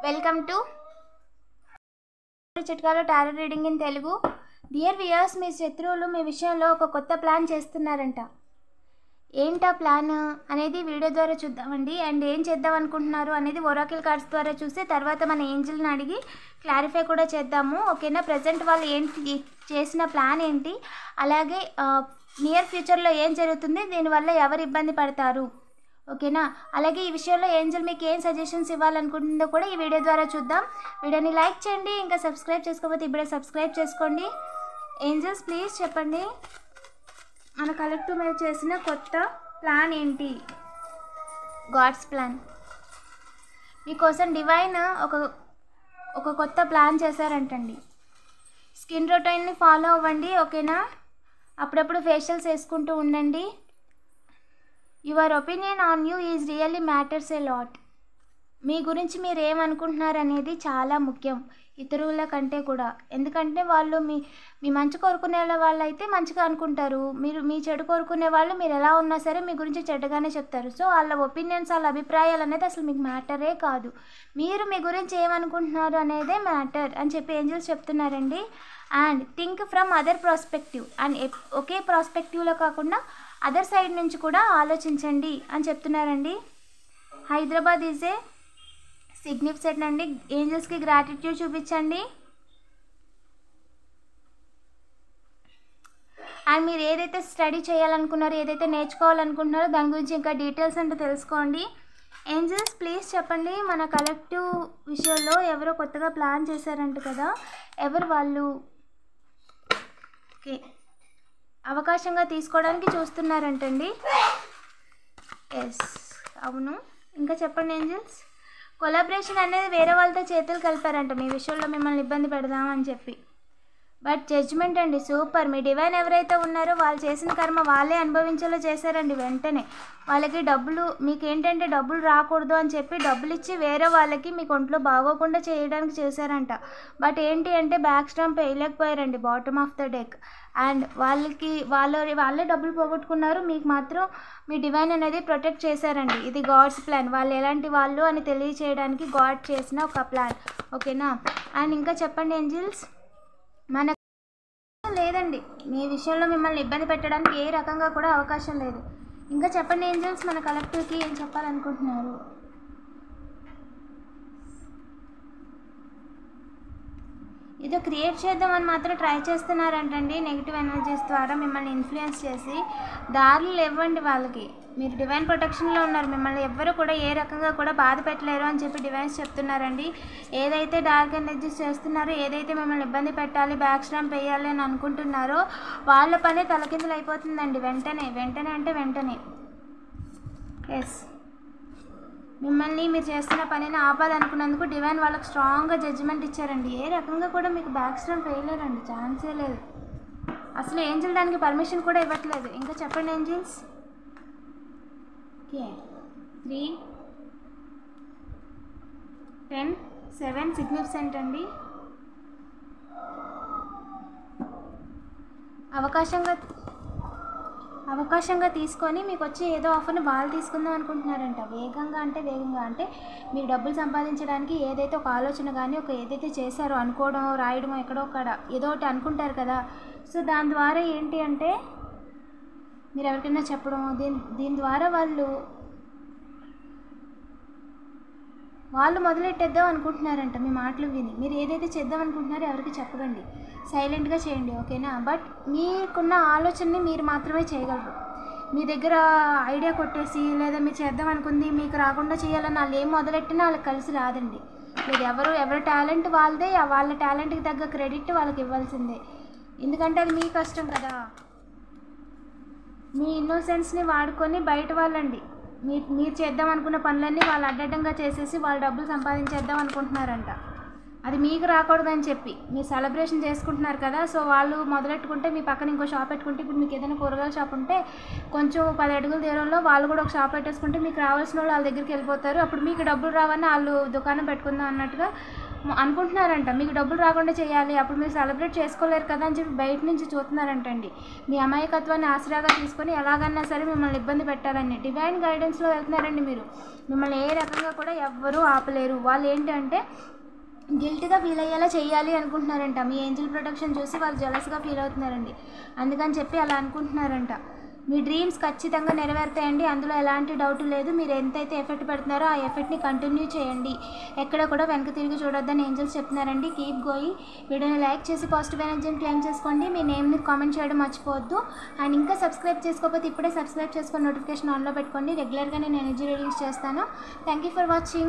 Welcome to చిట్కాలో tarot reading in Telugu. Dear viewers, మీ శత్రువులు మీ విషయంలో ఒక కొత్త ప్లాన్ చేస్తున్నారంట. ఏంటా ప్లాన్ అనేది వీడియో ద్వారా చూద్దామండి. అండ్ ఏం చేద్దాం అనుకుంటున్నారు అనేది ఒరాకిల్ కార్డ్స్ ద్వారా చూసి తర్వాత మన ఏంజిల్ని అడిగి క్లారిఫై కూడా చేద్దాము. ఓకేనా? ప్రజెంట్ వాళ్ళు ఏంటి చేసిన ప్లాన్ ఏంటి, అలాగే నియర్ ఫ్యూచర్లో ఏం జరుగుతుంది, దీనివల్ల ఎవరు ఇబ్బంది పడతారు, ఓకేనా? అలాగే ఈ విషయంలో ఏంజల్ మీకు ఏం సజెషన్స్ ఇవ్వాలనుకుంటుందో కూడా ఈ వీడియో ద్వారా చూద్దాం. వీడియోని లైక్ చేయండి, ఇంకా సబ్స్క్రైబ్ చేసుకోకపోతే ఇప్పుడే సబ్స్క్రైబ్ చేసుకోండి. ఏంజల్స్ ప్లీజ్ చెప్పండి, మన కలెక్టివ్ మీద చేసిన కొత్త ప్లాన్ ఏంటి? గాడ్స్ ప్లాన్ మీకోసం డివైన్ ఒక కొత్త ప్లాన్ చేశారంటండి. స్కిన్ రొటీన్ని ఫాలో అవ్వండి, ఓకేనా? అప్పుడప్పుడు ఫేషియల్స్ వేసుకుంటూ ఉండండి. Your opinion on you is really matters a lot. మీ గురించి మీరు ఏమనుకుంటున్నారు అనేది చాలా ముఖ్యం ఇతరుల కంటే కూడా. ఎందుకంటే వాళ్ళు మీ మంచి కోరుకునే వాళ్ళు అయితే మంచిగా అనుకుంటారు, మీ చెడు కోరుకునే వాళ్ళు మీరు ఎలా ఉన్నా సరే మీ గురించి చెడ్డగానే చెప్తారు. సో వాళ్ళ ఒపీనియన్స్, వాళ్ళ అభిప్రాయాలు అనేది అసలు మీకు మ్యాటరే కాదు. మీరు మీ గురించి ఏమనుకుంటున్నారు అనేదే మ్యాటర్ అని చెప్పి ఏంజల్స్ చెప్తున్నారండి. And think from other prospective. And ఒకే ప్రాస్పెక్టివ్లో కాకుండా అదర్ సైడ్ నుంచి కూడా ఆలోచించండి అని చెప్తున్నారండి. హైదరాబాద్ ఈజ్ ఏ సిగ్నిఫికెంట్ అండి. ఏంజల్స్కి గ్రాటిట్యూడ్ చూపించండి. అండ్ మీరు ఏదైతే స్టడీ చేయాలనుకున్నారో, ఏదైతే నేర్చుకోవాలనుకుంటున్నారో దాని గురించి ఇంకా డీటెయిల్స్ అంటే తెలుసుకోండి. ఏంజల్స్ ప్లీజ్ చెప్పండి, మన కలెక్టివ్ విషయంలో ఎవరో కొత్తగా ప్లాన్ చేశారంట కదా, ఎవరు వాళ్ళు? ఓకే, అవకాశంగా తీసుకోవడానికి చూస్తున్నారంటండి. ఎస్, అవును. ఇంకా చెప్పండి ఏంజల్స్. కొలాబరేషన్ అనేది వేరే వాళ్ళతో చేతులు కలిపారంట మీ విషయంలో మిమ్మల్ని ఇబ్బంది పెడదామని చెప్పి. బట్ జడ్జ్మెంట్ అండి, సూపర్. మీ డివైన్ ఎవరైతే ఉన్నారో వాళ్ళు చేసిన కర్మ వాళ్ళే అనుభవించేలా చేశారండి. వెంటనే వాళ్ళకి మీకు ఏంటంటే డబ్బులు రాకూడదు అని చెప్పి డబ్బులు ఇచ్చి వేరే వాళ్ళకి మీకు ఒంట్లో బాగోకుండా చేయడానికి చేశారంట. బట్ ఏంటి అంటే బ్యాక్ స్టాంప్ వేయలేకపోయారండి, bottom of the deck. And వాళ్ళే డబ్బులు పోగొట్టుకున్నారు, మీకు మాత్రం మీ డివైన్ అనేది ప్రొటెక్ట్ చేశారండి. ఇది గాడ్స్ ప్లాన్. వాళ్ళు ఎలాంటి వాళ్ళు అని తెలియచేయడానికి గాడ్ చేసిన ఒక ప్లాన్, ఓకేనా? అండ్ ఇంకా చెప్పండి ఏంజిల్స్. మన లేదండి, మీ విషయంలో మిమ్మల్ని ఇబ్బంది పెట్టడానికి ఏ రకంగా కూడా అవకాశం లేదు. ఇంకా చెప్పండి ఏంజల్స్, మన కలెక్టివ్కి ఏం చెప్పాలనుకుంటున్నారు? ఏదో క్రియేట్ చేద్దామని మాత్రం ట్రై చేస్తున్నారంటండి. నెగిటివ్ ఎనర్జీస్ ద్వారా మిమ్మల్ని ఇన్ఫ్లుయెన్స్ చేసి దారులు ఇవ్వండి వాళ్ళకి. మీరు డివైన్ ప్రొటెక్షన్లో ఉన్నారు, మిమ్మల్ని ఎవ్వరూ కూడా ఏ రకంగా కూడా బాధ పెట్టలేరు అని చెప్పి డివైన్స్ చెప్తున్నారండి. ఏదైతే డార్క్ ఎనర్జీస్ చేస్తున్నారో, ఏదైతే మిమ్మల్ని ఇబ్బంది పెట్టాలి, బ్యాక్ స్టాంప్ వేయాలి అని అనుకుంటున్నారో వాళ్ళ పనే తలకిందులు అయిపోతుందండి. వెంటనే. ఎస్, మిమ్మల్ని మీరు చేస్తున్న పనిని ఆపాలనుకున్నందుకు డివైన్ వాళ్ళకి స్ట్రాంగ్గా జడ్జిమెంట్ ఇచ్చారండి. ఏ రకంగా కూడా మీకు బ్యాక్ స్టాంప్ వేయలేరండి, ఛాన్సే లేదు. అసలు ఏంజిల్ దానికి పర్మిషన్ కూడా ఇవ్వట్లేదు. ఇంకా చెప్పండి ఏంజిల్స్. ఓకే, 3, 10, 7 సిగ్నిఫికెంట్ అండి. అవకాశంగా తీసుకొని మీకు వచ్చే ఏదో ఆఫర్ని వాళ్ళు తీసుకుందాం అనుకుంటున్నారంట. వేగంగా అంటే మీరు డబ్బులు సంపాదించడానికి ఏదైతే ఒక ఆలోచన కానీ ఏదైతే చేశారో, అనుకోవడం, రాయడమో, ఎక్కడో ఒకడ ఏదో ఒకటి అనుకుంటారు కదా. సో దాని ద్వారా ఏంటి అంటే మీరు ఎవరికైనా చెప్పడం, దీని ద్వారా వాళ్ళు మొదలెట్టేద్దాం అనుకుంటున్నారంట. మీ మాటలు విని మీరు ఏదైతే చేద్దాం అనుకుంటున్నారో ఎవరికి చెప్పకండి, సైలెంట్గా చేయండి, ఓకేనా? బట్ మీకున్న ఆలోచనని మీరు మాత్రమే చేయగలరు. మీ దగ్గర ఐడియా కొట్టేసి లేదా మీరు చేద్దాం అనుకుంది మీకు రాకుండా చేయాలని వాళ్ళు ఏం మొదలెట్టినా వాళ్ళకి కలిసి రాదండి. లేదు, ఎవరి టాలెంట్ వాళ్ళదే, వాళ్ళ టాలెంట్కి తగ్గ క్రెడిట్ వాళ్ళకి ఇవ్వాల్సిందే. ఎందుకంటే అది మీ కష్టం కదా. మీ ఇన్నోసెన్స్ని వాడుకొని బయట వాళ్ళండి మీరు చేద్దాం అనుకున్న పనులన్నీ వాళ్ళు అడ్డడ్డంగా చేసేసి వాళ్ళు డబ్బులు సంపాదించేద్దాం అనుకుంటున్నారంట. అది మీకు రాకూడదని చెప్పి మీరు సెలబ్రేషన్ చేసుకుంటున్నారు కదా. సో వాళ్ళు మొదలెట్టుకుంటే మీ పక్కన ఇంకో షాప్ పెట్టుకుంటే, ఇప్పుడు మీకు ఏదైనా కూరగాయల షాప్ ఉంటే కొంచెం 10 అడుగుల దూరంలో వాళ్ళు కూడా ఒక షాప్ పెట్టేసుకుంటే మీకు రావాల్సిన వాళ్ళు వాళ్ళ దగ్గరికి వెళ్ళిపోతారు. అప్పుడు మీకు డబ్బులు రావని వాళ్ళు దుకాణం పెట్టుకుందాం అన్నట్టుగా అనుకుంటున్నారంట మీకు డబ్బులు రాకుండా చేయాలి, అప్పుడు మీరు సెలబ్రేట్ చేసుకోలేరు కదా అని చెప్పి బయట నుంచి చూస్తున్నారంటండి. మీ అమాయకత్వాన్ని ఆసరాగా తీసుకొని ఎలాగన్నా సరే మిమ్మల్ని ఇబ్బంది పెట్టాలని డివైన్ గైడెన్స్లో వెళ్తున్నారండి. మీరు మిమ్మల్ని ఏ రకంగా కూడా ఎవ్వరూ ఆపలేరు. వాళ్ళు ఏంటంటే గిల్ట్గా ఫీల్ అయ్యేలా చేయాలి అనుకుంటున్నారంట. మీ ఏంజల్ ప్రొటెక్షన్ చూసి వాళ్ళు జెలస్గా ఫీల్ అవుతున్నారండి. అందుకని చెప్పి అలా అనుకుంటున్నారంట. మీ డ్రీమ్స్ ఖచ్చితంగా నెరవేరుతాయండి, అందులో ఎలాంటి డౌట్ లేదు. మీరు ఎంతైతే ఎఫెక్ట్ పెడుతున్నారో ఆ ఎఫెక్ట్ని కంటిన్యూ చేయండి, ఎక్కడ కూడా వెనక తిరిగి చూడొద్దని ఏంజల్స్ చెప్తున్నారండి. Keep going. వీడియోని లైక్ చేసి పాజిటివ్ ఎనర్జీని క్లెయిమ్ చేసుకోండి. మీ నేమ్ని కామెంట్ చేయడం మర్చిపోవద్దు. అండ్ ఇంకా సబ్స్క్రైబ్ చేసుకోకపోతే ఇప్పుడే సబ్స్క్రైబ్ చేసుకొని నోటిఫికేషన్ ఆన్లో పెట్టుకోండి. రెగ్యులర్గా నేను ఎనర్జీ రీడింగ్స్ చేస్తాను. Thank you for watching.